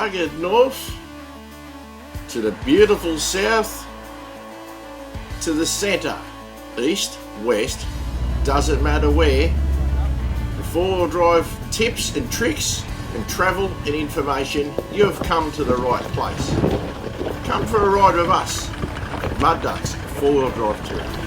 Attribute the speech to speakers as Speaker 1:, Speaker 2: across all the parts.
Speaker 1: rugged north, to the beautiful south, to the centre, east, west, doesn't matter where. For four-wheel drive tips and tricks and travel and information, you have come to the right place. Come for a ride with us, Mud Ducks, four-wheel drive touring.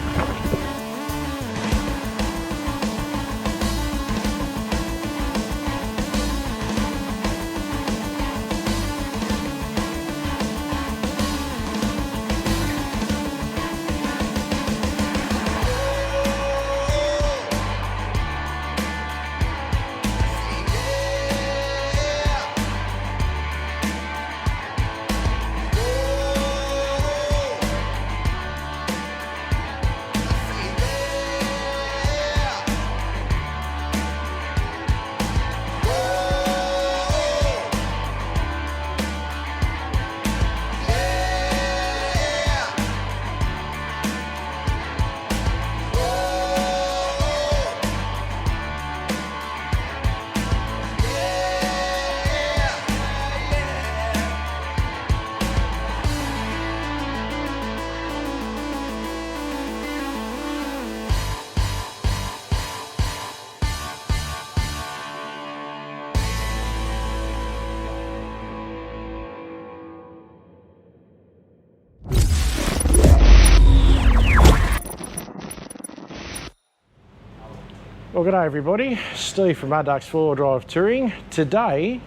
Speaker 2: Well, good day everybody, Steve from Mud Ducks 4-Wheel Drive Touring. Today,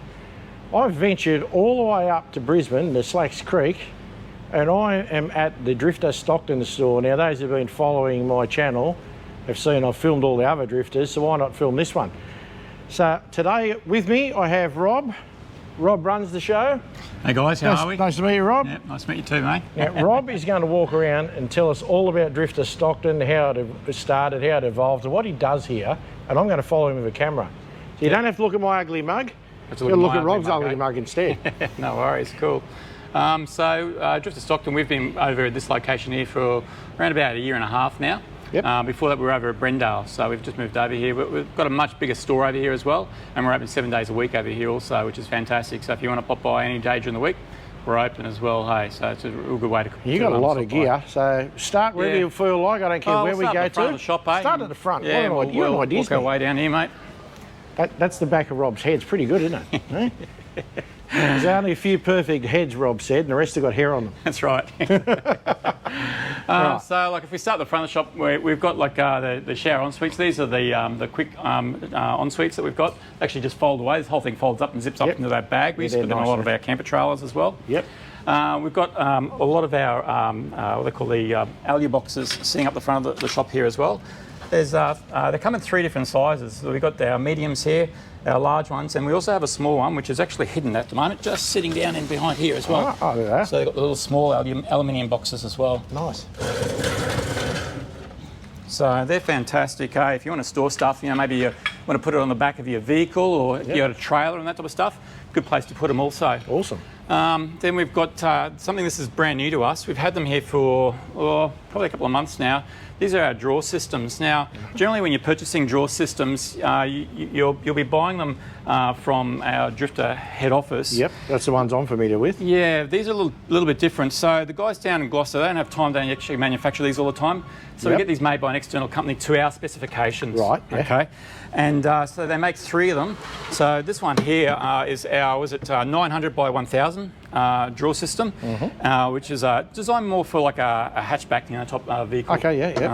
Speaker 2: I've ventured all the way up to Brisbane, the Slacks Creek, and I am at the Drifta Stockton store. Now, those who've been following my channel have seen I've filmed all the other drifters, so why not film this one? So today with me, I have Rob. Rob runs the show.
Speaker 3: Hey guys, how are we?
Speaker 2: Nice to meet you, Rob.
Speaker 3: Yeah, nice to meet you too, mate.
Speaker 2: Now, Rob is going to walk around and tell us all about Drifta Stockton, how it started, how it evolved, and what he does here. And I'm going to follow him with a camera. So you don't have to look at my ugly mug. You'll look at Rob's ugly mug instead.
Speaker 3: No worries, cool. Drifta Stockton, we've been over at this location here for around about a year and a half now.
Speaker 2: Yep.
Speaker 3: Before that, we were over at Brendale, so we've just moved over here. We've got a much bigger store over here as well, and we're open 7 days a week over here also, which is fantastic. So if you want to pop by any day during the week, we're open as well, hey. So it's a real good way to.
Speaker 2: You got a lot of gear, so start wherever you feel like. I don't care where we go to.
Speaker 3: Front of the shop, eh?
Speaker 2: Start at the front.
Speaker 3: Yeah, we'll work our way down here, mate.
Speaker 2: That's the back of Rob's head. It's pretty good, isn't it? Eh? There's only a few perfect heads, Rob said, and the rest have got hair on them.
Speaker 3: That's right.
Speaker 2: Right.
Speaker 3: So, like, if we start at the front of the shop, we've got like the shower en-suites. These are the quick en-suites that we've got. Actually, just fold away. This whole thing folds up and zips up into that bag. We use it in a lot of our camper trailers as well.
Speaker 2: Yep.
Speaker 3: We've got a lot of our what they call the algae boxes sitting up the front of the shop here as well. There's they come in 3 different sizes. So we've got our mediums here, our large ones, and we also have a small one which is actually hidden at the moment, just sitting down in behind here as well.
Speaker 2: Oh, there.
Speaker 3: So they've got the little small aluminium boxes as well.
Speaker 2: Nice.
Speaker 3: So they're fantastic. If you want to store stuff, you know, maybe you want to put it on the back of your vehicle, or you got a trailer and that type of stuff, good place to put them also.
Speaker 2: Awesome.
Speaker 3: Then we've got something, this is brand new to us. We've had them here for probably a couple of months now. These are our drawer systems. Now, generally when you're purchasing drawer systems, you'll be buying them from our Drifter head office.
Speaker 2: Yep, that's the ones I'm familiar with.
Speaker 3: Yeah, these are a little bit different. So the guys down in Gloucester, they don't have time to actually manufacture these all the time. So we get these made by an external company to our specifications.
Speaker 2: Right, yeah.
Speaker 3: Okay. And so they make 3 of them. So this one here is our, 900 by 1000 drawer system, which is designed more for like a hatchback, you know, top vehicle.
Speaker 2: Okay, yeah.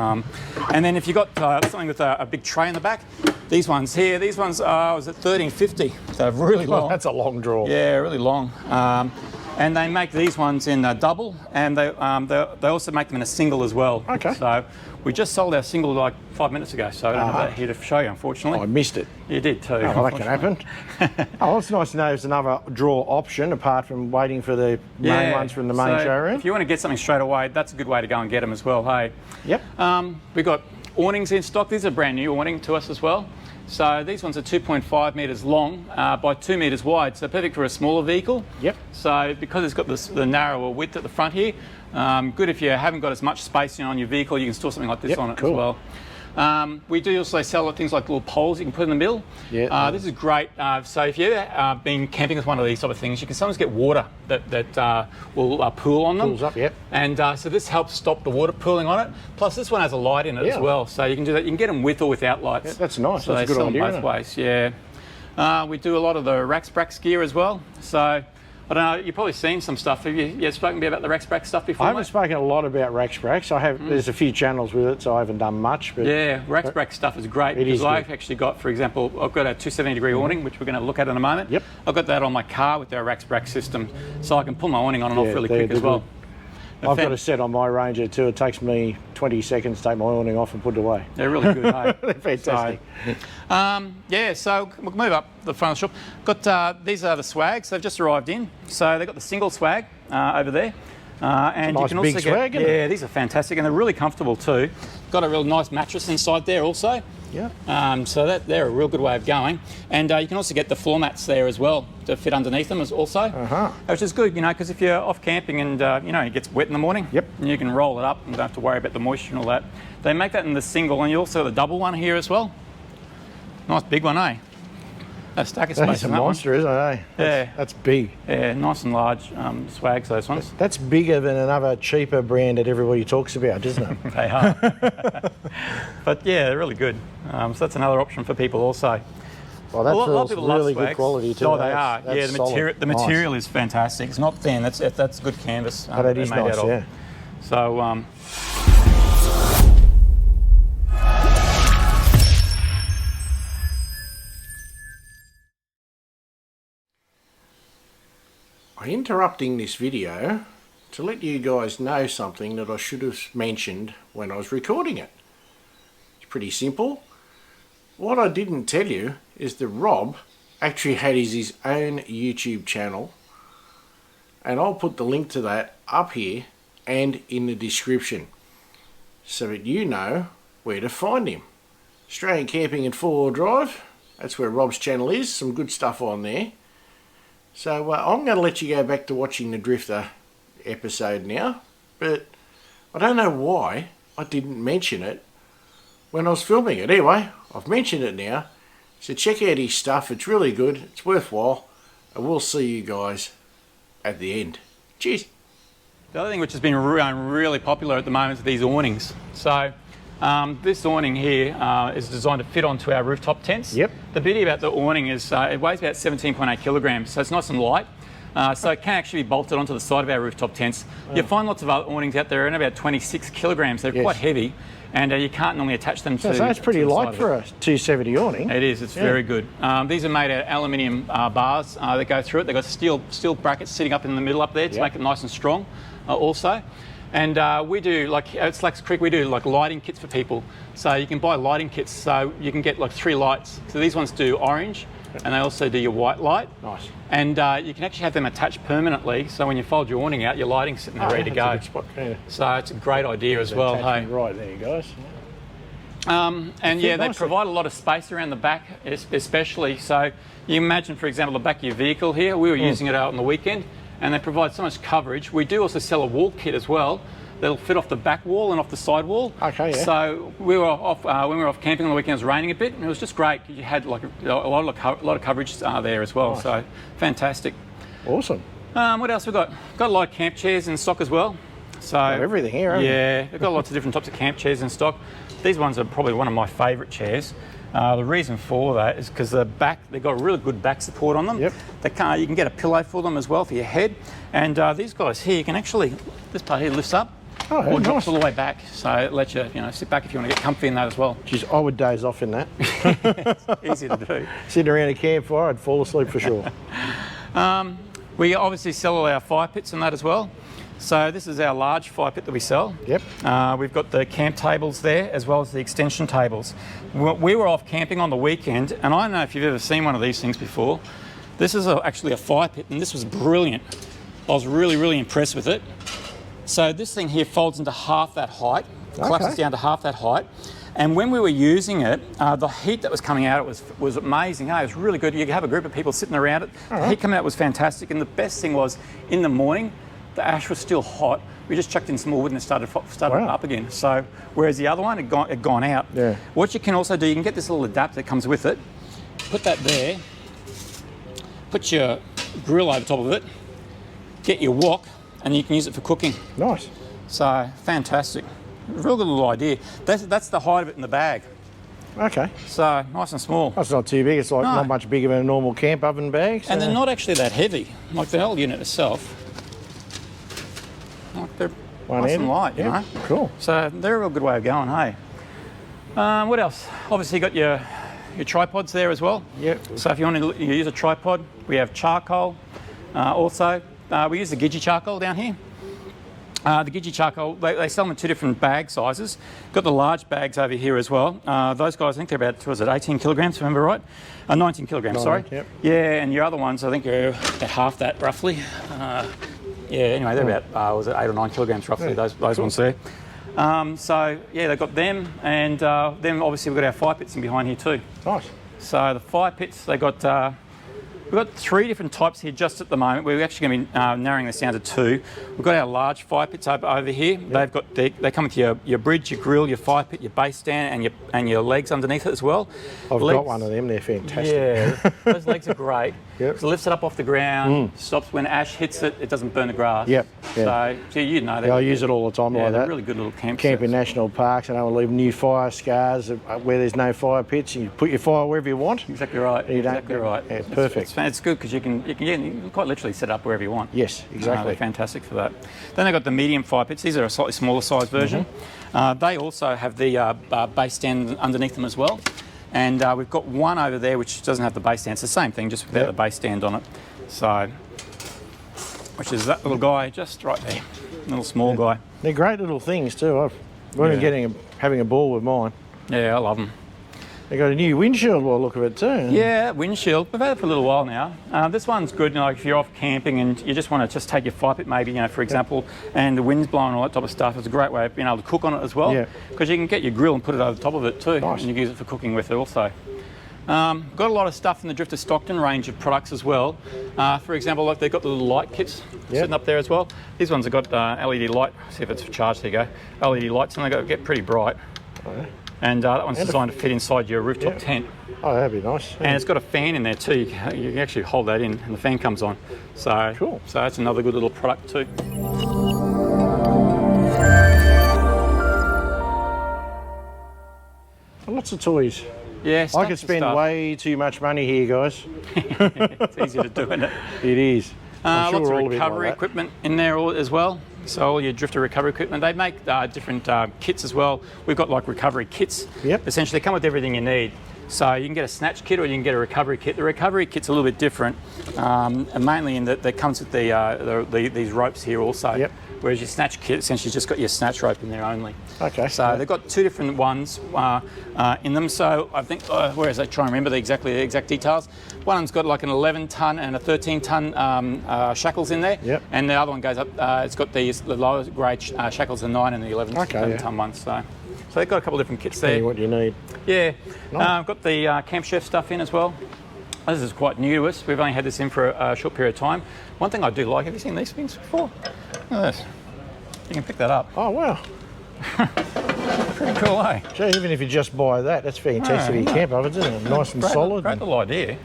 Speaker 3: And then if you've got something with a big tray in the back, these ones here, was at 1350, so really long.
Speaker 2: Well, that's a long drawer.
Speaker 3: Yeah, really long. And they make these ones in a double, and they also make them in a single as well.
Speaker 2: Okay.
Speaker 3: So we just sold our single like 5 minutes ago, so I don't have that here to show you, unfortunately.
Speaker 2: Oh, I missed it.
Speaker 3: You did too.
Speaker 2: Oh, well, that can happen. Oh, it's nice to know there's another drawer option apart from waiting for the main ones from the main showroom.
Speaker 3: If you want to get something straight away, that's a good way to go and get them as well, hey?
Speaker 2: Yep.
Speaker 3: We've got awnings in stock. These are brand new awning to us as well. So these ones are 2.5 metres long by 2 metres wide, so perfect for a smaller vehicle.
Speaker 2: Yep.
Speaker 3: So because it's got the narrower width at the front here, good if you haven't got as much space on your vehicle, you can store something like this on it as well. We do also sell things like little poles you can put in the middle.
Speaker 2: Yeah.
Speaker 3: This is great. So if you've ever been camping with one of these type of things, you can sometimes get water that will pool on them.
Speaker 2: Pools up, yep.
Speaker 3: And so this helps stop the water pooling on it. Plus this one has a light in it as well, so you can do that. You can get them with or without lights.
Speaker 2: Yeah, that's nice.
Speaker 3: So
Speaker 2: That's
Speaker 3: they
Speaker 2: a good
Speaker 3: sell
Speaker 2: idea.
Speaker 3: them both ways. Yeah. We do a lot of the Rax gear as well. So I don't know, you've probably seen some stuff. Have you spoken to me about the Rax stuff before?
Speaker 2: I haven't spoken a lot about Rax. I have. There's a few channels with it, so I haven't done much. But
Speaker 3: yeah, Rax stuff is great because I've actually got, for example, I've got a 270-degree awning, which we're going to look at in a moment.
Speaker 2: Yep.
Speaker 3: I've got that on my car with our Rax system, so I can pull my awning on and off really quick as well.
Speaker 2: I've got a set on my Ranger too. It takes me 20 seconds to take my awning off and put it away.
Speaker 3: They're really good, hey?
Speaker 2: They're fantastic.
Speaker 3: So, so we'll move up the front of the shop. Got these are the swags. They've just arrived in. So they've got the single swag over there. And
Speaker 2: nice
Speaker 3: you can also
Speaker 2: big swag, isn't it?
Speaker 3: these are fantastic and they're really comfortable too. Got a real nice mattress inside there also.
Speaker 2: Yeah.
Speaker 3: So they're a real good way of going. And you can also get the floor mats there as well to fit underneath them also. Which is good, because if you're off camping and, it gets wet in the morning, and you can roll it up and don't have to worry about the moisture and all that. They make that in the single and you also have the double one here as well. Nice big one, eh? A stack of space.
Speaker 2: That's a monster, isn't it? Eh? That's big.
Speaker 3: Yeah, nice and large swags, those ones.
Speaker 2: That's bigger than another cheaper brand that everybody talks about, isn't it?
Speaker 3: They are. But yeah, they're really good. So that's another option for people also.
Speaker 2: Well, that feels really good quality too.
Speaker 3: Oh, they are. Yeah, the material is fantastic. It's not thin. That's good canvas.
Speaker 2: But it is nice, yeah.
Speaker 3: So.
Speaker 1: I'm interrupting this video to let you guys know something that I should have mentioned when I was recording it. It's pretty simple. What I didn't tell you is that Rob actually had his own YouTube channel, and I'll put the link to that up here and in the description so that you know where to find him. Australian Camping and 4-Wheel Drive, that's where Rob's channel is, some good stuff on there. So I'm going to let you go back to watching the Drifter episode now, but I don't know why I didn't mention it when I was filming it. Anyway, I've mentioned it now, so check out his stuff. It's really good, it's worthwhile, and we'll see you guys at the end. Cheers.
Speaker 3: The other thing which has been really popular at the moment are these awnings. So this awning here is designed to fit onto our rooftop tents.
Speaker 2: Yep.
Speaker 3: The beauty about the awning is it weighs about 17.8 kilograms, so it's nice and light. So it can actually be bolted onto the side of our rooftop tents. You'll find lots of other awnings out there in about 26 kilograms. They're quite heavy, and you can't normally attach them to.
Speaker 2: So it's pretty light for a 270 awning.
Speaker 3: It is. It's very good. These are made out of aluminium bars that go through it. They've got steel brackets sitting up in the middle up there to make it nice and strong. Also. And we do, at Slacks Creek, we do lighting kits for people. So you can buy lighting kits, so you can get 3 lights. So these ones do orange, and they also do your white light.
Speaker 2: Nice.
Speaker 3: And you can actually have them attached permanently, so when you fold your awning out, your lighting's sitting there ready to go.
Speaker 2: A good spot, yeah.
Speaker 3: So it's a great idea as well. Hey.
Speaker 2: Right there, guys.
Speaker 3: They provide a lot of space around the back, especially. So you imagine, for example, the back of your vehicle here. We were using it out on the weekend, and they provide so much coverage. We do also sell a wall kit as well. That'll fit off the back wall and off the side wall.
Speaker 2: Okay, yeah.
Speaker 3: So we were off when we were off camping on the weekend. It was raining a bit, and it was just great. You had a lot of coverage there as well. Nice. So fantastic.
Speaker 2: Awesome.
Speaker 3: What else we got? Got a lot of camp chairs in stock as well. So
Speaker 2: got everything here.
Speaker 3: Yeah, we've got lots of different types of camp chairs in stock. These ones are probably one of my favourite chairs. The reason for that is because they've got really good back support on them.
Speaker 2: Yep.
Speaker 3: You can get a pillow for them as well for your head. And these guys here, you can actually, this part here lifts up or drops all the way back. So it lets you, sit back if you want to get comfy in that as well.
Speaker 2: Geez, I would doze off in that.
Speaker 3: It's easy to do.
Speaker 2: Sitting around a campfire, I'd fall asleep for sure.
Speaker 3: We obviously sell all our fire pits and that as well. So this is our large fire pit that we sell.
Speaker 2: Yep.
Speaker 3: We've got the camp tables there as well as the extension tables. We were off camping on the weekend, and I don't know if you've ever seen one of these things before. This is actually a fire pit, and this was brilliant. I was really, really impressed with it. So this thing here folds into half that height, collapses down to half that height. And when we were using it, the heat that was coming out was amazing. It was really good. You could have a group of people sitting around it. The heat coming out was fantastic. And the best thing was, in the morning, the ash was still hot, we just chucked in some more wood and it started
Speaker 2: Wow.
Speaker 3: up again. So whereas the other one had gone out.
Speaker 2: Yeah.
Speaker 3: What you can also do, you can get this little adapter that comes with it. Put that there. Put your grill over top of it. Get your wok, and you can use it for cooking.
Speaker 2: Nice.
Speaker 3: So fantastic. Real good little idea. That's the height of it in the bag.
Speaker 2: Okay.
Speaker 3: So nice and small.
Speaker 2: That's not too big. It's like
Speaker 3: No.
Speaker 2: not much bigger than a normal camp oven bag. So.
Speaker 3: And they're not actually that heavy, like the whole unit itself. Like they're nice and light, you know.
Speaker 2: Cool.
Speaker 3: So they're a real good way of going, hey. What else? Obviously you got your tripods there as well.
Speaker 2: Yep.
Speaker 3: So if you want to use a tripod, we have charcoal. Also, we use the Gidgee charcoal down here. The Gidgee charcoal, they sell them in 2 different bag sizes. Got the large bags over here as well. Those guys, I think they're about, 18 kilograms, if I remember right? 19 kilograms, sorry.
Speaker 2: Yep.
Speaker 3: Yeah, and your other ones, I think are about half that roughly. Anyway, they're about, 8 or 9 kilograms roughly, those ones there. So, yeah, they've got them, and then obviously we've got our fire pits in behind here too.
Speaker 2: Nice.
Speaker 3: So the fire pits, we've got 3 different types here just at the moment. We're actually going to be narrowing this down to 2. We've got our large fire pits over here.
Speaker 2: Yep.
Speaker 3: They come with your bridge, your grill, your fire pit, your base stand, and your legs underneath it as well.
Speaker 2: I've got one of them. They're fantastic.
Speaker 3: Yeah, those legs are great.
Speaker 2: Yep.
Speaker 3: So it lifts it up off the ground, stops when ash hits it. It doesn't burn the grass.
Speaker 2: Yep. Yeah.
Speaker 3: So you know that.
Speaker 2: Yeah, I use it all the time
Speaker 3: Yeah,
Speaker 2: like
Speaker 3: they're
Speaker 2: that.
Speaker 3: really good little camp
Speaker 2: Camp in
Speaker 3: sets.
Speaker 2: national parks, and I will leave new fire scars where there's no fire pits. You put your fire wherever you want.
Speaker 3: Exactly right.
Speaker 2: You don't-
Speaker 3: Exactly right.
Speaker 2: yeah, perfect.
Speaker 3: It's good because you can quite literally set it up wherever you want.
Speaker 2: Yes, exactly.
Speaker 3: They're fantastic for that. Then they've got the medium fire pits. These are a slightly smaller size version. They also have the base stand underneath them as well. And we've got one over there which doesn't have the base stand. It's the same thing, just without the base stand on it. So, which is that little guy just right there, little small guy.
Speaker 2: They're great little things too. I've been having a ball with mine.
Speaker 3: Yeah, I love them.
Speaker 2: They got a new windshield by the look of it too.
Speaker 3: Yeah, windshield. We've had it for a little while now. This one's good, like if you're off camping and you just want to just take your fire pit maybe, for example, and the wind's blowing and all that type of stuff. It's a great way of being able to cook on it as well.
Speaker 2: Yeah.
Speaker 3: Because you can get your grill and put it over the top of it too.
Speaker 2: Nice.
Speaker 3: And you can use it for cooking with it also. Got a lot of stuff in the Drifta Stockton range of products as well. For example, like they've got the little light kits sitting up there as well. These ones have got LED light. See if it's charged. There you go. LED lights, and they get pretty bright.
Speaker 2: Oh, yeah.
Speaker 3: And that one's designed to fit inside your rooftop tent.
Speaker 2: Oh, that'd be nice.
Speaker 3: And it's got a fan in there too. You can actually hold that in and the fan comes on. So,
Speaker 2: Cool.
Speaker 3: So that's another good little product too.
Speaker 2: Lots of toys.
Speaker 3: Yeah,
Speaker 2: I could spend way too much money here, guys.
Speaker 3: It's easy to do, isn't it?
Speaker 2: It is. I'm
Speaker 3: Lots
Speaker 2: sure
Speaker 3: of
Speaker 2: all a bit
Speaker 3: recovery
Speaker 2: like that.
Speaker 3: equipment in there as well. So all your drifter recovery equipment. They make different kits as well. We've got like recovery kits.
Speaker 2: Yep.
Speaker 3: Essentially, they come with everything you need. So you can get a snatch kit or you can get a recovery kit. The recovery kit's a little bit different, and mainly in that it comes with these ropes here also.
Speaker 2: Yep.
Speaker 3: Whereas your snatch kit essentially just got your snatch rope in there only.
Speaker 2: Okay.
Speaker 3: So they've got 2 different ones in them. So I think, whereas I try and remember the exact details. One's got like an 11-ton and a 13-ton shackles in there.
Speaker 2: Yep.
Speaker 3: And the other one goes up. It's got the lower grade shackles, the 9 and the 11-ton ones. So they've got a couple of different kits there.
Speaker 2: See what you need.
Speaker 3: Yeah.
Speaker 2: Nice.
Speaker 3: Got the Camp Chef stuff in as well. This is quite new to us. We've only had this in for a short period of time. One thing I do like, have you seen these things before? Look at this. You can pick that up.
Speaker 2: Oh, wow.
Speaker 3: Pretty cool, eh?
Speaker 2: Gee, even if you just buy that, that's fantastic for your camp ovens, isn't it? Nice and solid.
Speaker 3: Great little idea.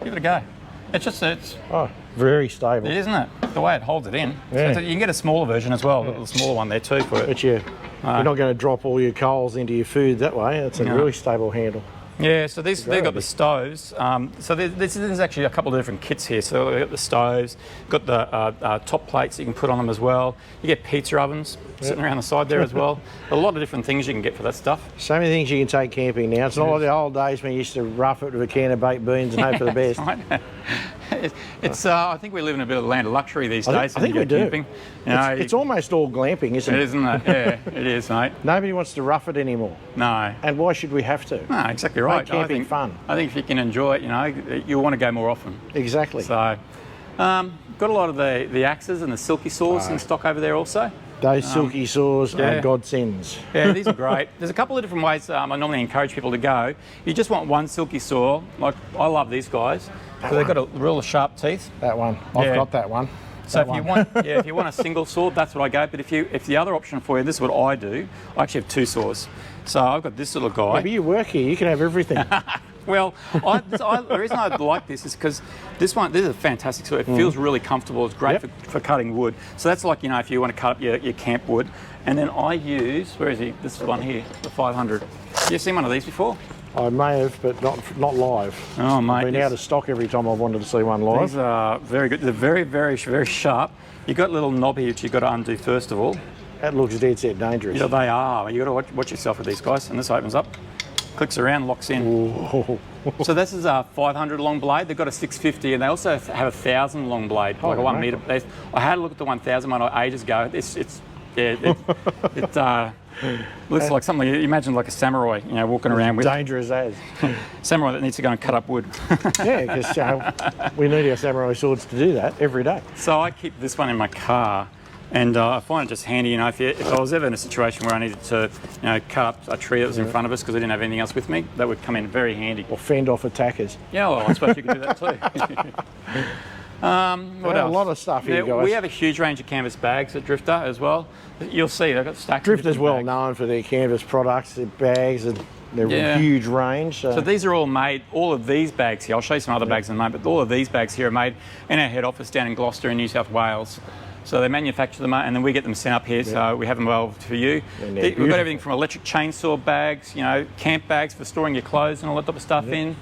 Speaker 3: Give it a go. It's
Speaker 2: Oh, very stable.
Speaker 3: it isn't it? The way it holds it in.
Speaker 2: Yeah.
Speaker 3: So you can get a smaller version as well, a little smaller one there too for it.
Speaker 2: But you're not going to drop all your coals into your food that way. It's a really stable handle.
Speaker 3: Yeah, so they've got the stoves. So there's actually a couple of different kits here. So we've got the stoves, got the top plates you can put on them as well. You get pizza ovens sitting around the side there as well. A lot of different things you can get for that stuff.
Speaker 2: So many things you can take camping now. It's not like the old days when you used to rough it with a can of baked beans and hope for the best.
Speaker 3: I think we live in a bit of the land of luxury these days.
Speaker 2: I think
Speaker 3: when
Speaker 2: we
Speaker 3: you go
Speaker 2: do.
Speaker 3: camping. You know,
Speaker 2: It's almost all glamping, isn't
Speaker 3: it
Speaker 2: it?
Speaker 3: isn't it? Yeah, it is, mate.
Speaker 2: Nobody wants to rough it anymore.
Speaker 3: No.
Speaker 2: And why should we have to?
Speaker 3: No, exactly right.
Speaker 2: Make camping fun.
Speaker 3: I think if you can enjoy it, you'll want to go more often.
Speaker 2: Exactly.
Speaker 3: So, got a lot of the axes and the silky saws in stock over there also.
Speaker 2: Those silky saws
Speaker 3: yeah.
Speaker 2: are godsends.
Speaker 3: Yeah, these are great. There's a couple of different ways I normally encourage people to go. If you just want one silky saw, like I love these guys. So they've got a real sharp teeth.
Speaker 2: That one. I've got that one.
Speaker 3: So if you want a single saw, that's what I go. But if the other option for you, this is what I do. I actually have 2 saws. So I've got this little guy.
Speaker 2: Yeah, but you work here, you can have everything.
Speaker 3: Well, the reason I like this is because this is a fantastic saw. It feels really comfortable. It's great for cutting wood. So that's like, if you want to cut up your camp wood. And then I use, where is he? This one here, the 500. You seen one of these before?
Speaker 2: I may have, but not live.
Speaker 3: Oh, mate.
Speaker 2: I've been out of stock every time I wanted to see one live.
Speaker 3: These are very good. They're very, very, very sharp. You've got a little knob here which you've got to undo first of all.
Speaker 2: That looks dead set dangerous.
Speaker 3: Yeah, they are. You've got to watch yourself with these guys. And this opens up, clicks around, locks in.
Speaker 2: Ooh.
Speaker 3: So this is a 500 long blade. They've got a 650, and they also have a 1,000 long blade, like a 1 metre. I had a look at the 1,000 one ages ago. It looks like something you imagine, like a samurai, walking around with.
Speaker 2: Dangerous as.
Speaker 3: Samurai that needs to go and cut up wood.
Speaker 2: Yeah, because we need our samurai swords to do that every day.
Speaker 3: So I keep this one in my car, and I find it just handy. If I was ever in a situation where I needed to, cut up a tree that was in front of us because I didn't have anything else with me, that would come in very handy.
Speaker 2: Or fend off attackers.
Speaker 3: Yeah, well, I suppose you could do that too. What else?
Speaker 2: A lot of stuff here, guys.
Speaker 3: We have a huge range of canvas bags at Drifta as well. You'll see they've got stacks.
Speaker 2: Drifta's well known for their canvas products, their bags, and their huge range.
Speaker 3: So these are all made, all of these bags here, I'll show you some other bags in a moment, but all of these bags here are made in our head office down in Gloucester in New South Wales. So they manufacture them and then we get them sent up here, so we have them available for you. We've got everything from electric chainsaw bags, camp bags for storing your clothes and all that type of stuff in.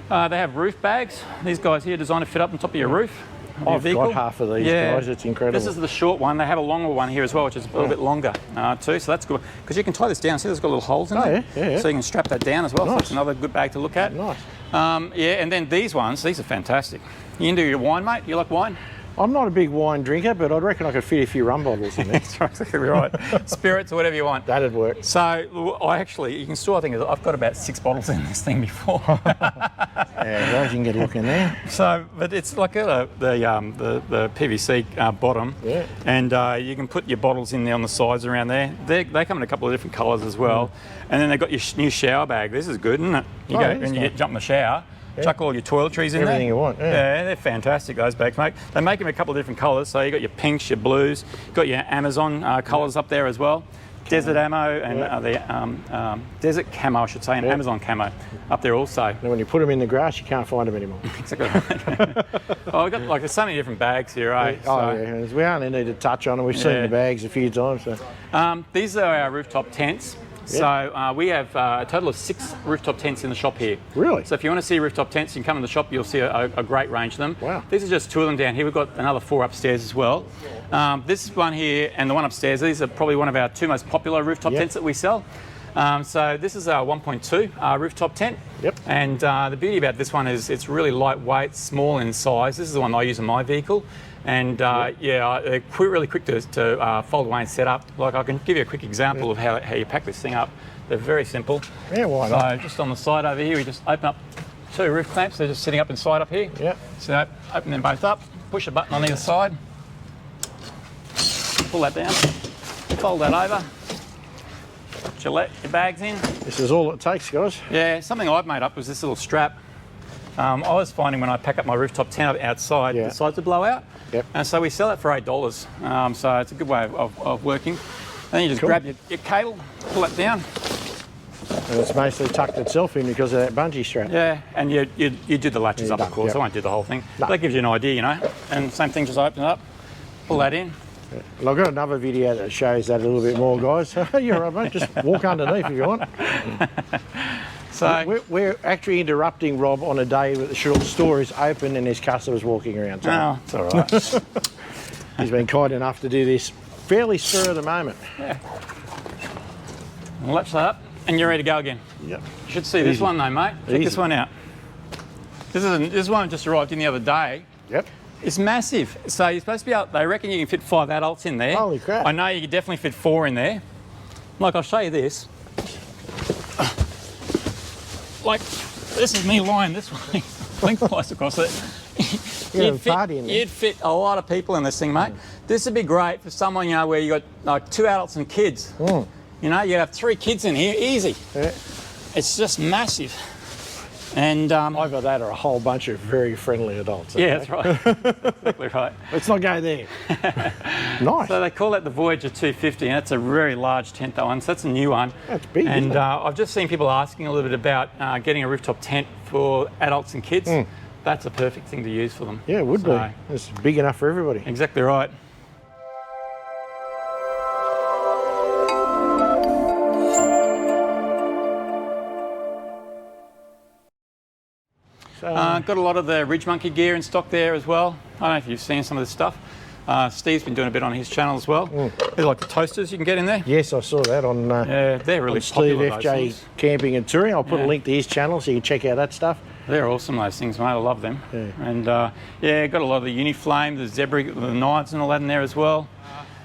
Speaker 3: They have roof bags. These guys here are designed to fit up on top of your roof.
Speaker 2: I've got half of these guys, it's incredible.
Speaker 3: This is the short one. They have a longer one here as well, which is a little bit longer too, so that's good. Because you can tie this down, see there's got little holes in it?
Speaker 2: Yeah.
Speaker 3: So you can strap that down as well, so it's another good bag to look at.
Speaker 2: Nice.
Speaker 3: And then these ones, these are fantastic. You can do your wine, mate? You like wine?
Speaker 2: I'm not a big wine drinker, but I reckon I could fit a few rum bottles in there.
Speaker 3: That's exactly right. Spirits or whatever you want.
Speaker 2: That'd work.
Speaker 3: So you can store, I think I've got about 6 bottles in this thing before.
Speaker 2: Yeah, guys, you can get a look in there.
Speaker 3: So, but it's like the PVC bottom, and you can put your bottles in there on the sides around there. They come in a couple of different colours as well. And then they've got your new shower bag. This is good, isn't it? You go and you jump in the shower. Chuck all your toiletries in there.
Speaker 2: Everything you want,
Speaker 3: Yeah, they're fantastic, those bags, mate. They make them in a couple of different colours. So you've got your pinks, your blues, you've got your Amazon colours up there as well. Desert ammo and the desert camo, I should say, and Amazon camo up there also.
Speaker 2: And when you put them in the grass, you can't find them anymore.
Speaker 3: Exactly right. We've got there's so many different bags here, eh?
Speaker 2: Yeah. We only need to touch on them. We've seen the bags a few times. So.
Speaker 3: These are our rooftop tents. So we have a total of 6 rooftop tents in the shop here.
Speaker 2: Really?
Speaker 3: So if you want to see rooftop tents, you can come in the shop, you'll see a great range of them.
Speaker 2: Wow.
Speaker 3: These are just 2 of them down here. We've got another 4 upstairs as well. This one here and the one upstairs, these are probably one of our 2 most popular rooftop tents that we sell. So this is our 1.2 rooftop tent.
Speaker 2: Yep.
Speaker 3: And the beauty about this one is it's really lightweight, small in size. This is the one I use in my vehicle. And they're really quick to fold away and set up. Like I can give you a quick example of how you pack this thing up. They're very simple.
Speaker 2: Yeah, why not?
Speaker 3: So just on the side over here, we just open up 2 roof clamps. They're just sitting up inside up here.
Speaker 2: Yeah.
Speaker 3: So open them both up, push a button on either side, pull that down, fold that over, put your bags in.
Speaker 2: This is all it takes, guys.
Speaker 3: Yeah, something I've made up was this little strap. I was finding when I pack up my rooftop tent outside, the sides would blow out.
Speaker 2: Yep.
Speaker 3: And so we sell it for $8. So it's a good way of working. And then you just grab your cable, pull it down.
Speaker 2: And it's mostly tucked itself in because of that bungee strap.
Speaker 3: Yeah, and you do the latches up, of course. I won't do the whole thing. No. That gives you an idea, And same thing, just open it up, pull that in.
Speaker 2: Well, I've got another video that shows that a little bit more, guys. You're right, mate. Just walk underneath if you want. So we're actually interrupting Rob on a day where the store is open and there's customers walking around.
Speaker 3: No, it's all right.
Speaker 2: He's been kind enough to do this fairly spur of the moment.
Speaker 3: Yeah. And latch that up and you're ready to go again.
Speaker 2: Yep.
Speaker 3: You should see this one though, mate. Check this one out. This one just arrived in the other day.
Speaker 2: Yep.
Speaker 3: It's massive. So you're supposed to be able, they reckon you can fit 5 adults in there.
Speaker 2: Holy crap.
Speaker 3: I know you can definitely fit 4 in there. Like, I'll show you this. Like, this is me lying this way, lengthwise across it. You'd fit a lot of people in this thing, mate. This would be great for someone, where you got like 2 adults and kids. You have 3 kids in here, easy. Yeah. It's just massive. And
Speaker 2: Either that or a whole bunch of very friendly adults.
Speaker 3: yeah, that's right. Exactly right.
Speaker 2: Let's not go there. Nice.
Speaker 3: So they call that the Voyager 250, and it's a very large tent, that one. So that's a new one.
Speaker 2: That's big.
Speaker 3: And
Speaker 2: isn't it?
Speaker 3: I've just seen people asking a little bit about getting a rooftop tent for adults and kids. That's a perfect thing to use for them.
Speaker 2: Yeah, it would be. It's big enough for everybody.
Speaker 3: Exactly right.
Speaker 2: So,
Speaker 3: Got a lot of the Ridge Monkey gear in stock there as well. I don't know if you've seen some of this stuff. Steve's been doing a bit on his channel as well. They're like the toasters you can get in there.
Speaker 2: yes, I saw that on,
Speaker 3: Yeah, they're really
Speaker 2: on Steve
Speaker 3: popular, those
Speaker 2: FJ
Speaker 3: things.
Speaker 2: Camping and Touring. I'll put a link to his channel so you can check out that stuff.
Speaker 3: They're awesome, those things, mate. I love them.
Speaker 2: Yeah.
Speaker 3: And yeah, got a lot of the Uniflame, the Zebra, the knives and all that in there as well.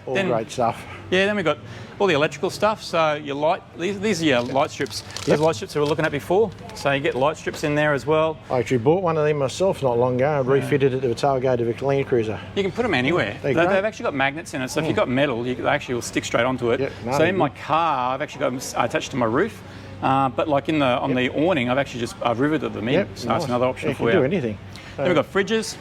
Speaker 2: All
Speaker 3: Then-
Speaker 2: great stuff.
Speaker 3: Yeah, then we've got all the electrical stuff. So your light, these are your light strips. Those light strips we were looking at before. So you get light strips in there as well.
Speaker 2: I actually bought one of them myself not long ago and refitted it to a tailgate of a Land Cruiser.
Speaker 3: You can put them anywhere.
Speaker 2: They're great.
Speaker 3: They've actually got magnets in it. So if you've got metal, they actually will stick straight onto it.
Speaker 2: Yeah, no,
Speaker 3: so
Speaker 2: they're
Speaker 3: in my car, I've actually got them attached to my roof. But like on the awning, I've actually just riveted them in.
Speaker 2: Yep,
Speaker 3: So that's another option
Speaker 2: you
Speaker 3: for
Speaker 2: can
Speaker 3: you.
Speaker 2: do anything.
Speaker 3: Then we've got fridges.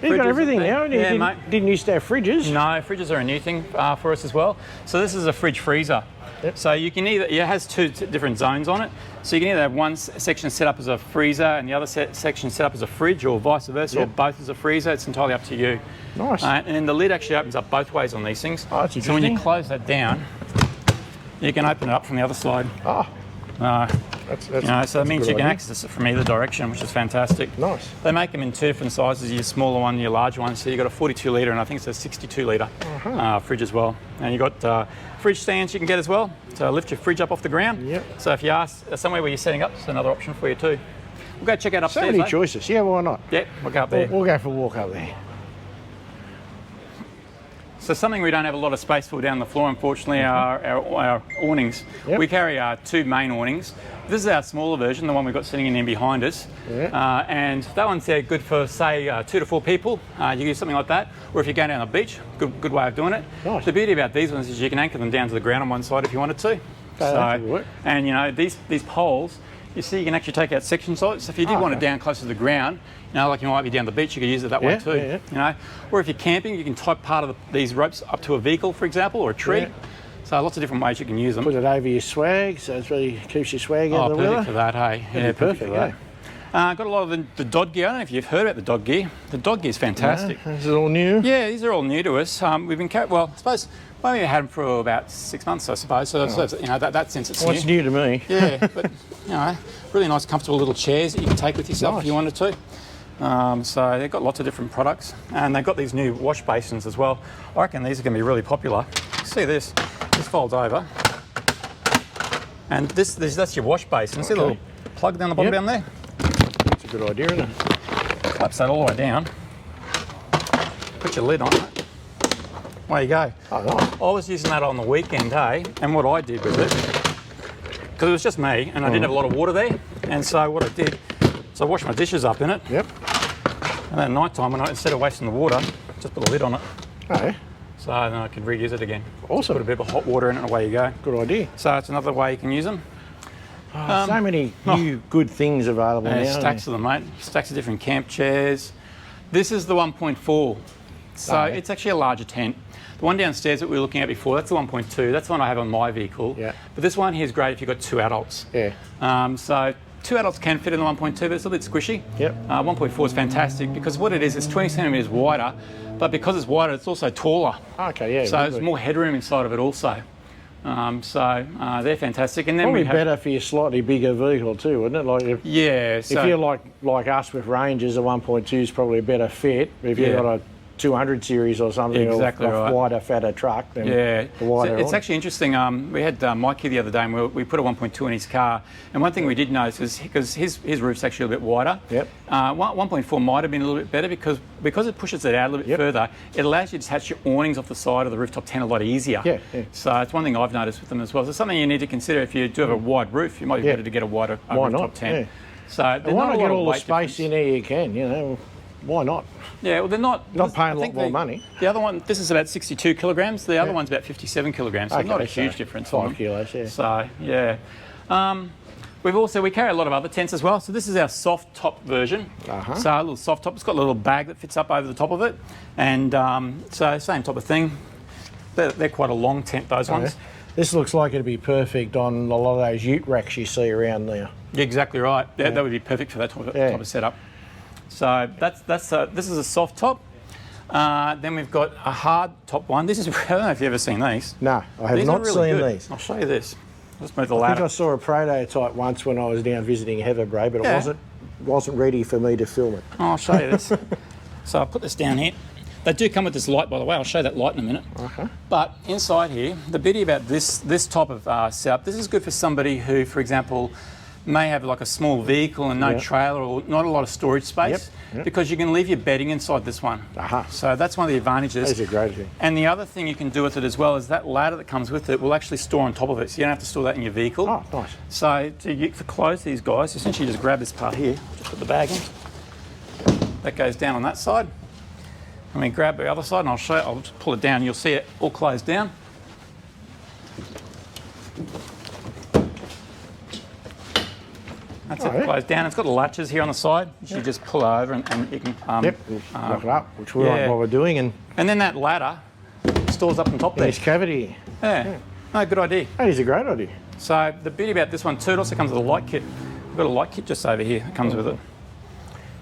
Speaker 2: You've got
Speaker 3: Fridges
Speaker 2: everything
Speaker 3: up there.
Speaker 2: now.
Speaker 3: Yeah,
Speaker 2: You
Speaker 3: mate.
Speaker 2: didn't used to have fridges.
Speaker 3: No, fridges are a new thing for us as well. So this is a fridge freezer.
Speaker 2: Yep.
Speaker 3: So you can either, it has two different zones on it. So you can either have one section set up as a freezer and the other section set up as a fridge, or vice versa, or
Speaker 2: Yep.
Speaker 3: both as a freezer. It's entirely up to you.
Speaker 2: Nice.
Speaker 3: And then the lid actually opens up both ways on these things.
Speaker 2: Oh, that's
Speaker 3: so when you
Speaker 2: interesting.
Speaker 3: close that down, you can open it up from the other side.
Speaker 2: Oh,
Speaker 3: So that
Speaker 2: that's
Speaker 3: means
Speaker 2: a
Speaker 3: you
Speaker 2: good
Speaker 3: can
Speaker 2: idea.
Speaker 3: access it from either direction, which is fantastic.
Speaker 2: Nice.
Speaker 3: They make them in two different sizes, your smaller one and your larger one. So you've got a 42 litre and I think it's a 62 litre fridge as well. And you've got fridge stands you can get as well to lift your fridge up off the ground.
Speaker 2: Yep.
Speaker 3: So if you ask somewhere where you're setting up, it's another option for you too. We'll go check out
Speaker 2: So
Speaker 3: upstairs.
Speaker 2: many
Speaker 3: eh?
Speaker 2: choices. Yeah, why not?
Speaker 3: Yep, we'll go up there.
Speaker 2: We'll go for a walk up there.
Speaker 3: So something we don't have a lot of space for down the floor, unfortunately, are our awnings.
Speaker 2: Yep.
Speaker 3: We carry two main awnings. This is our smaller version, the one we've got sitting in behind us.
Speaker 2: Yeah.
Speaker 3: And that one's good for, say, 2 to 4 people. You use something like that. Or if you're going down the beach, good way of doing it.
Speaker 2: Nice.
Speaker 3: The beauty about these ones is you can anchor them down to the ground on one side if you wanted to.
Speaker 2: that could work.
Speaker 3: And you know, these poles, you see you can actually take out sections of it. So if you did want it down closer to the ground, you know, like you might be down the beach, you could use it that way too.
Speaker 2: Yeah.
Speaker 3: You know, or if you're camping, you can tie part of these ropes up to a vehicle, for example, or a tree.
Speaker 2: Yeah.
Speaker 3: So lots of different ways you can use them.
Speaker 2: Put it over your swag, so it really keeps your swag out of the
Speaker 3: perfect
Speaker 2: weather.
Speaker 3: for that, hey.
Speaker 2: That'd be perfect,
Speaker 3: for that. Got a lot of the Dodd gear. I don't know if you've heard about the Dodd gear. The Dodd gear is fantastic.
Speaker 2: This is all new.
Speaker 3: Yeah, these are all new to us. We've been well, I suppose we only had them for about 6 months, I suppose. So you know, that sense it's
Speaker 2: Well, it's new to me.
Speaker 3: Yeah, but you know, really nice, comfortable little chairs that you can take with yourself if you wanted to. So they've got lots of different products, and they've got these new wash basins as well. I reckon these are going to be really popular. See this folds over, and that's your wash basin. See the little plug down the bottom down there?
Speaker 2: That's a good idea, isn't it?
Speaker 3: Collapse that all the way down. Put your lid on it. There you go.
Speaker 2: Oh, nice.
Speaker 3: I was using that on the weekend, hey, and what I did with it, because it was just me, and I didn't have a lot of water there, and so what I did, I washed my dishes up in it,
Speaker 2: Yep.
Speaker 3: and then at night time, instead of wasting the water, just put a lid on it,
Speaker 2: Oh, yeah.
Speaker 3: so then I could reuse it again.
Speaker 2: Awesome.
Speaker 3: Put a bit of hot water in it, and away you go.
Speaker 2: Good idea.
Speaker 3: So it's another way you can use them.
Speaker 2: So many new good things available now.
Speaker 3: Stacks of them, mate. Stacks of different camp chairs. This is the 1.4, so it's actually a larger tent. The one downstairs that we were looking at before, that's the 1.2. That's the one I have on my vehicle.
Speaker 2: Yeah.
Speaker 3: But this one here is great if you've got 2 adults.
Speaker 2: Yeah.
Speaker 3: So 2 adults can fit in the 1.2, but it's a little bit squishy.
Speaker 2: Yep.
Speaker 3: 1.4 is fantastic because what it is, it's 20 centimetres wider, but because it's wider, it's also taller.
Speaker 2: Okay, yeah.
Speaker 3: So
Speaker 2: would
Speaker 3: there's
Speaker 2: be.
Speaker 3: more headroom inside of it also. They're fantastic. And then
Speaker 2: Probably
Speaker 3: we have,
Speaker 2: better for your slightly bigger vehicle too, wouldn't it? Like if you're like us with Rangers, a 1.2 is probably a better fit. If you've got a 200 series or something,
Speaker 3: Exactly
Speaker 2: or a
Speaker 3: right.
Speaker 2: wider, fatter truck, then
Speaker 3: yeah,
Speaker 2: the wider.
Speaker 3: it's actually interesting. We had Mike here the other day, and we put a 1.2 in his car. And one thing we did notice is because his roof's actually a little bit wider.
Speaker 2: Yep.
Speaker 3: 1.4 might have been a little bit better because it pushes it out a little bit further. It allows you to attach your awnings off the side of the rooftop tent a lot easier.
Speaker 2: Yeah.
Speaker 3: So it's one thing I've noticed with them as well. So it's something you need to consider if you do have a wide roof. You might be better to get a wider
Speaker 2: Why
Speaker 3: rooftop
Speaker 2: not?
Speaker 3: tent.
Speaker 2: Yeah.
Speaker 3: So
Speaker 2: And why not get all the space in there you can? You know, why not?
Speaker 3: Yeah, well, they're not
Speaker 2: Paying a
Speaker 3: I
Speaker 2: lot
Speaker 3: think
Speaker 2: more money.
Speaker 3: The other one, this is about 62 kilograms. The other one's about 57 kilograms. So
Speaker 2: Okay,
Speaker 3: not a
Speaker 2: so
Speaker 3: huge difference.
Speaker 2: 5
Speaker 3: on them.
Speaker 2: kilos, yeah.
Speaker 3: So yeah, We carry a lot of other tents as well. So this is our soft top version. So a little soft top. It's got a little bag that fits up over the top of it, and so same type of thing. They're quite a long tent, those ones.
Speaker 2: This looks like it'd be perfect on a lot of those ute racks you see around there.
Speaker 3: Yeah, exactly right. Yeah, that would be perfect for that type of setup. So this is a soft top. Then we've got a hard top one. This is, I don't know if you've ever seen these.
Speaker 2: No, I have not seen these.
Speaker 3: I'll show you this. Let's move the ladder.
Speaker 2: I think I saw a prototype once when I was down visiting Heatherbray, but it wasn't ready for me to film it.
Speaker 3: I'll show you this. So I'll put this down here. They do come with this light, by the way. I'll show you that light in a minute. But inside here, the beauty about this type of setup, this is good for somebody who, for example, may have like a small vehicle and no trailer or not a lot of storage space, because you can leave your bedding inside this one. So that's one of the advantages.
Speaker 2: That's a great thing.
Speaker 3: And the other thing you can do with it as well is that ladder that comes with it will actually store on top of it, so you don't have to store that in your vehicle.
Speaker 2: Oh, nice.
Speaker 3: So to close these guys, essentially you just grab this part here, just put the bag in. That goes down on that side. And we grab the other side, and I'll show you, I'll just pull it down, you'll see it all closed down. That's it, closed down. It's got the latches here on the side, which you just pull over and you can...
Speaker 2: lock it up, which we like what we're doing. And
Speaker 3: then that ladder stores up on top there.
Speaker 2: This cavity.
Speaker 3: No, good idea.
Speaker 2: That is a great idea.
Speaker 3: So the beauty about this one too, it also comes with a light kit. We've got a light kit just over here that comes with it.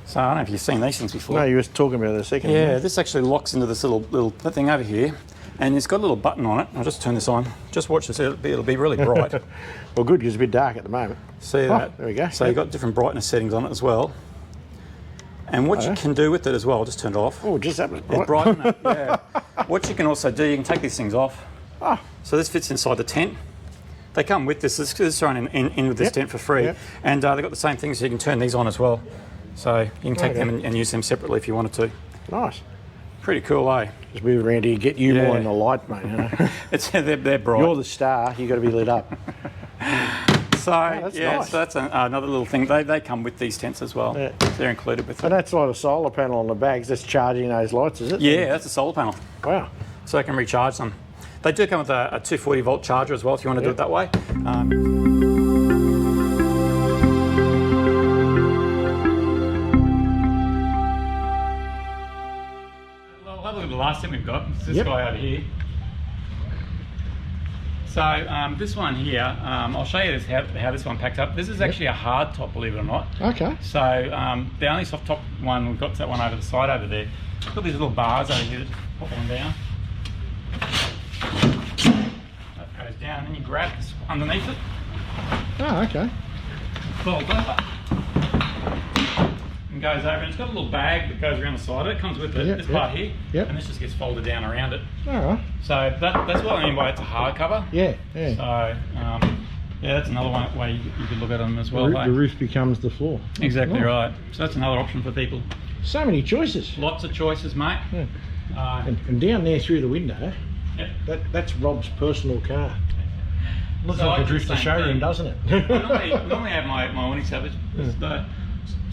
Speaker 3: So I don't know if you've seen these things before.
Speaker 2: No, you were talking about it a second.
Speaker 3: Yeah, this actually locks into this little thing over here, and it's got a little button on it. I'll just turn this on. Just watch this, it'll be really bright.
Speaker 2: Well, good, because it's a bit dark at the moment.
Speaker 3: See that?
Speaker 2: There we go.
Speaker 3: So you've got different brightness settings on it as well. And what you can do with it as well, I'll just turn it off.
Speaker 2: Oh, just that was bright.
Speaker 3: Brighten it, yeah. What you can also do, you can take these things off. So this fits inside the tent. They come with this. This is thrown in with this tent for free. And they've got the same thing, so you can turn these on as well. So you can take them and use them separately if you wanted to.
Speaker 2: Nice.
Speaker 3: Pretty cool, eh?
Speaker 2: Just move around here, get you more in the light, mate. You know?
Speaker 3: They're bright.
Speaker 2: You're the star, you've got to be lit up.
Speaker 3: So, nice. So that's another little thing. They come with these tents as well. So they're included with them.
Speaker 2: And that's like a solar panel on the bags that's charging those lights, is it?
Speaker 3: Yeah, that's a solar panel.
Speaker 2: Wow.
Speaker 3: So they can recharge them. They do come with a 240 volt charger as well if you want to do it that way. The last thing we've got is this guy over here. So this one here, I'll show you how this one packs up. This is actually a hard top, believe it or not.
Speaker 2: Okay.
Speaker 3: So the only soft top one we've got is that one over the side over there. We've got these little bars over here that pop on down. That goes down, and then you grab this underneath it.
Speaker 2: Oh, okay.
Speaker 3: Fold over. And goes over, and it's got a little bag that goes around the side of it. It comes with it, this part here, and this just gets folded down around it.
Speaker 2: All right.
Speaker 3: So that's what I mean by it's a hard cover.
Speaker 2: Yeah.
Speaker 3: So that's another way you could look at them as well.
Speaker 2: The roof becomes the floor.
Speaker 3: Exactly right. So that's another option for people.
Speaker 2: So many choices.
Speaker 3: Lots of choices, mate.
Speaker 2: And down there through the window, that's Rob's personal car. Looks like a Drifta showroom, doesn't it?
Speaker 3: I normally have my Awnings covered.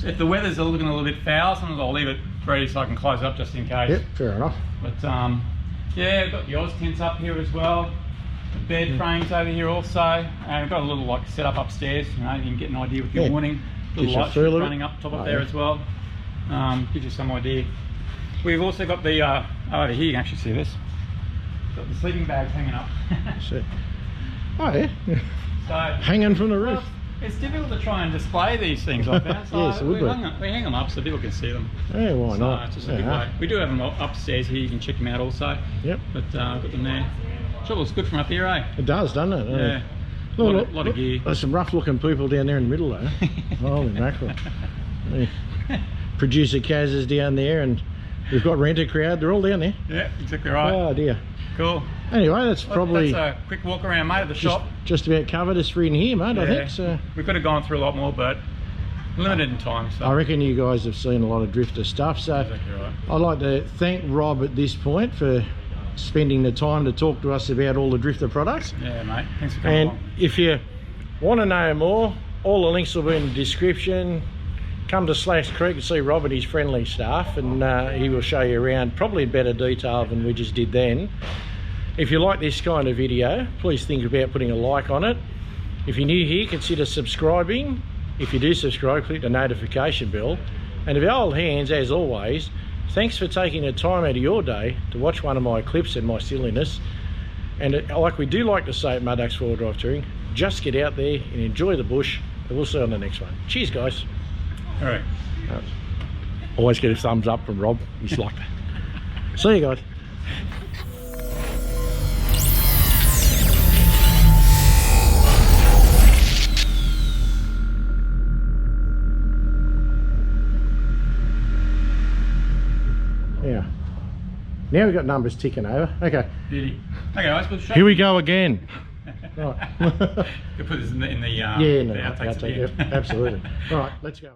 Speaker 3: If the weather's looking a little bit foul, sometimes I'll leave it ready so I can close it up just in case.
Speaker 2: Yep, fair enough.
Speaker 3: But we've got the Oz tents up here as well. The bed frames over here also. And we've got a little setup upstairs. You know, you can get an idea with your awning. Little light running up top of there as well. Gives you some idea. We've also got the over here. You can actually see this. Got the sleeping bags hanging up.
Speaker 2: Oh yeah.
Speaker 3: So
Speaker 2: hanging from the roof.
Speaker 3: Well, it's difficult to try and display these things, I found. So
Speaker 2: yes, it would
Speaker 3: we hang them up so people can see them.
Speaker 2: Yeah, why not?
Speaker 3: It's just a good way. We do have them upstairs here. You can check them out also. Yep. But I've got them there. Sure looks good from up here, eh?
Speaker 2: It does, doesn't it?
Speaker 3: Yeah. Lot of gear.
Speaker 2: There's some rough-looking people down there in the middle, though. Holy mackerel. Producer Kaz is down there, and we've got Rent a Crowd. They're all down there.
Speaker 3: Yeah, exactly right.
Speaker 2: Oh dear.
Speaker 3: Cool.
Speaker 2: Anyway, that's probably...
Speaker 3: That's a quick walk around, mate, of the shop.
Speaker 2: Just about covered us for in here, mate, I think. So
Speaker 3: we could have gone through a lot more, but limited in time. So
Speaker 2: I reckon you guys have seen a lot of Drifta stuff. So
Speaker 3: exactly right.
Speaker 2: I'd like to thank Rob at this point for spending the time to talk to us about all the Drifta products.
Speaker 3: Yeah, mate. Thanks for coming along.
Speaker 2: And if you want to know more, all the links will be in the description. Come to Slacks Creek and see Rob and his friendly staff, and he will show you around probably in better detail than we just did then. If you like this kind of video, please think about putting a like on it. If you're new here, consider subscribing. If you do subscribe, click the notification bell. And to the old hands, as always, thanks for taking the time out of your day to watch one of my clips and my silliness. And like we do like to say at Mud Ducks 4 Drive Touring, just get out there and enjoy the bush, and we'll see you on the next one. Cheers, guys.
Speaker 3: All right.
Speaker 2: Always get a thumbs up from Rob. He's like that. See you guys. Yeah. Now we've got numbers ticking over. Okay.
Speaker 3: Beauty. Okay, guys, we'll show
Speaker 2: Here we go again. Right.
Speaker 3: you put this in the
Speaker 2: yeah, no,
Speaker 3: outtakes at the end.
Speaker 2: yep, absolutely. All right, let's go.